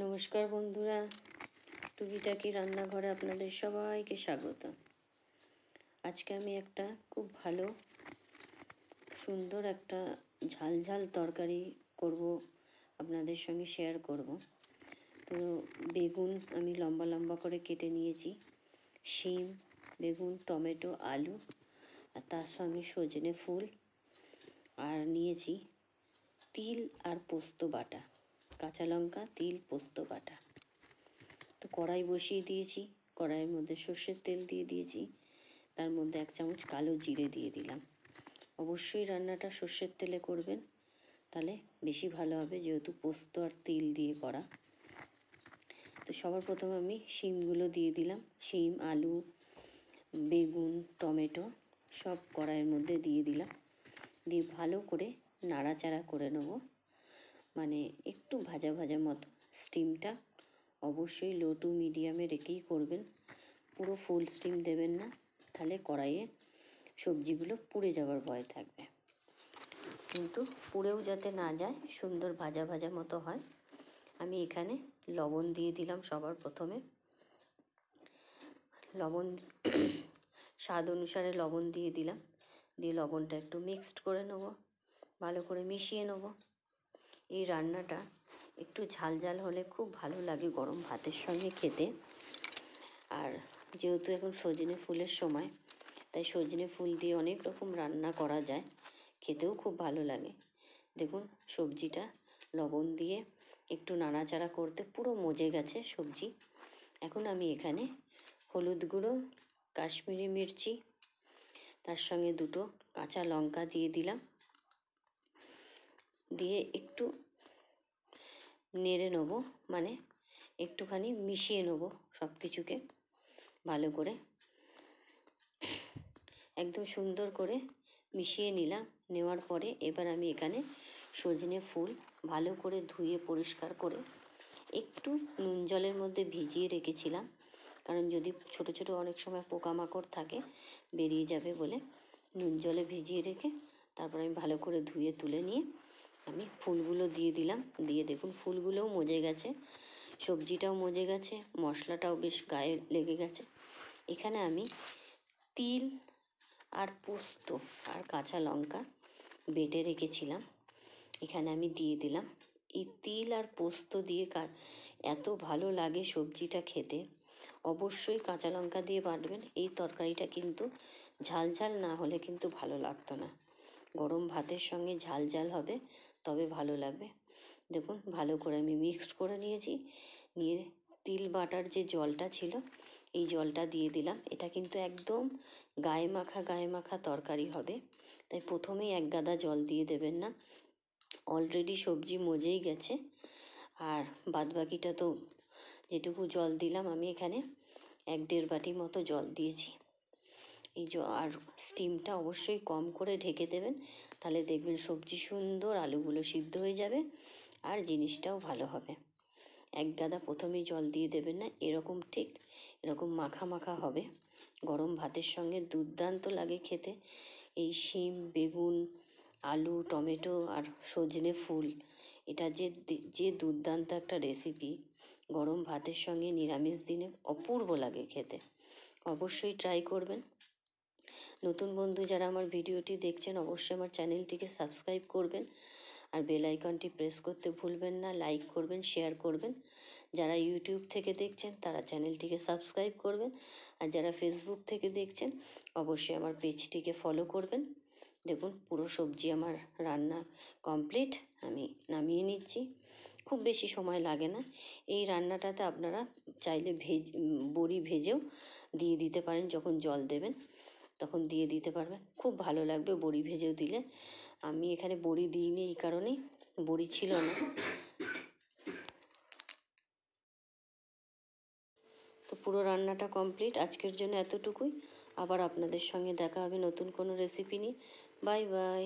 নমস্কার বন্ধুরা, টুকিটাকি রান্নাঘরে আপনাদের সবাইকে স্বাগত। আজকে আমি একটা খুব ভালো সুন্দর একটা ঝাল ঝাল তরকারি করব, আপনাদের সঙ্গে শেয়ার করব। তো বেগুন আমি লম্বা লম্বা করে কেটে নিয়েছি, শিম, বেগুন, টমেটো, আলু, আর তার সঙ্গে সজনে ফুল, আর নিয়েছি তিল আর পোস্ত বাটা, কাঁচা লঙ্কা, তিল, পোস্ত বাটা। তো কড়াই বসিয়ে দিয়েছি, কড়াইয়ের মধ্যে সর্ষের তেল দিয়ে দিয়েছি, তার মধ্যে 1 চামচ কালো জিরে দিয়ে দিলাম। অবশ্যই রান্নাটা সর্ষের তেলে করবেন, তাহলে বেশি ভালো হবে, যেহেতু পোস্ত আর তিল দিয়ে করা। তো সবার প্রথমে আমি শিমগুলো দিয়ে দিলাম, শিম, আলু, বেগুন, টমেটো সব কড়াইয়ের মধ্যে দিয়ে দিলাম, দিয়ে ভালো করে নাড়াচাড়া করে নেব, মানে একটু ভাজা ভাজা মতো। স্টিমটা অবশ্যই লো টু মিডিয়ামে রেখেই করবেন, পুরো ফুল স্টিম দেবেন না, তাহলে কড়াইয়ে সবজিগুলো পুড়ে যাওয়ার ভয় থাকবে। কিন্তু পুড়েও যাতে না যায়, সুন্দর ভাজা ভাজা মতো হয়। আমি এখানে লবণ দিয়ে দিলাম সবার প্রথমে, লবণ স্বাদ অনুসারে লবণ দিয়ে দিলাম, দিয়ে লবণটা একটু মিক্সড করে নেব, ভালো করে মিশিয়ে নেব। এই রান্নাটা একটু ঝাল ঝাল হলে খুব ভালো লাগে গরম ভাতের সঙ্গে খেতে। আর যেহেতু এখন সজনে ফুলের সময়, তাই সজনে ফুল দিয়ে অনেক রকম রান্না করা যায়, খেতেও খুব ভালো লাগে। দেখুন সবজিটা লবণ দিয়ে একটু নাড়াচাড়া করতে পুরো মজে গেছে সবজি। এখন আমি এখানে হলুদ গুঁড়ো, কাশ্মীরি মির্চি, তার সঙ্গে 2টো কাঁচা লঙ্কা দিয়ে দিলাম, দিয়ে একটু নেড়ে নেবো, মানে একটুখানি মিশিয়ে নেবো সব কিছুকে ভালো করে, একদম সুন্দর করে মিশিয়ে নিলাম। নেওয়ার পরে এবার আমি এখানে সজনে ফুল ভালো করে ধুয়ে পরিষ্কার করে একটু নুন জলের মধ্যে ভিজিয়ে রেখেছিলাম, কারণ যদি ছোট ছোট অনেক সময় পোকামাকড় থাকে বেরিয়ে যাবে বলে নুন জলে ভিজিয়ে রেখে তারপর আমি ভালো করে ধুয়ে তুলে নিয়ে আমি ফুলগুলো দিয়ে দিলাম। দিয়ে দেখুন ফুলগুলোও মজে গেছে, সবজিটাও মজে গেছে, মশলাটাও বেশ গায়ে লেগে গেছে। এখানে আমি তিল আর পোস্ত আর কাঁচা লঙ্কা বেটে রেখেছিলাম, এখানে আমি দিয়ে দিলাম। এই তিল আর পোস্ত দিয়ে এত ভালো লাগে সবজিটা খেতে, অবশ্যই কাঁচা লঙ্কা দিয়ে বাটবেন। এই তরকারিটা কিন্তু ঝাল ঝাল না হলে কিন্তু ভালো লাগতো না, গরম ভাতের সঙ্গে ঝাল ঝাল হবে তবে ভালো লাগবে। দেখুন ভালো করে আমি মিক্সড করে নিয়েছি, নিয়ে তিল বাটার যে জলটা ছিল এই জলটা দিয়ে দিলাম। এটা কিন্তু একদম গায়ে মাখা তরকারি হবে, তাই প্রথমেই 1 গাদা জল দিয়ে দেবেন না, অলরেডি সবজি মজেই গেছে। আর বাদবাকিটা তো যেটুকু জল দিলাম আমি এখানে 1-1.5 বাটি মতো জল দিয়েছি। আর স্টিমটা অবশ্যই কম করে ঢেকে দেবেন, তাহলে দেখবেন সবজি সুন্দর, আলুগুলো সিদ্ধ হয়ে যাবে আর জিনিসটাও ভালো হবে। 1 গাদা প্রথমেই জল দিয়ে দেবেন না, এরকম ঠিক এরকম মাখা মাখা হবে, গরম ভাতের সঙ্গে দুর্দান্ত লাগে খেতে। এই শিম, বেগুন, আলু, টমেটো আর সজনে ফুল, এটা যে দুর্দান্ত একটা রেসিপি, গরম ভাতের সঙ্গে নিরামিষ দিনে অপূর্ব লাগে খেতে। অবশ্যই ট্রাই করবেন। নতুন বন্ধু যারা আমার ভিডিওটি দেখছেন অবশ্যই আমার চ্যানেলটিকে সাবস্ক্রাইব করবেন, আর বেল আইকনটি প্রেস করতে ভুলবেন না, লাইক করবেন, শেয়ার করবেন। যারা ইউটিউব থেকে দেখছেন তারা চ্যানেলটিকে সাবস্ক্রাইব করবেন, আর যারা ফেসবুক থেকে দেখছেন অবশ্যই আমার পেজটিকে ফলো করবেন। দেখুন পুরো সবজি আমার রান্না কমপ্লিট, আমি নামিয়ে নিচ্ছি, খুব বেশি সময় লাগে না। এই রান্নাটাতে আপনারা চাইলে বড়ি ভেজেও দিয়ে দিতে পারেন, যখন জল দেবেন তখন দিয়ে দিতে পারবেন, খুব ভালো লাগবে বড়ি ভেজেও দিলে। আমি এখানে বড়ি দিইনি এই কারণেই, বড়ি ছিল না। তো পুরো রান্নাটা কমপ্লিট, আজকের জন্য এতটুকুই। আবার আপনাদের সঙ্গে দেখা হবে নতুন কোনো রেসিপি নিয়ে। Bye bye.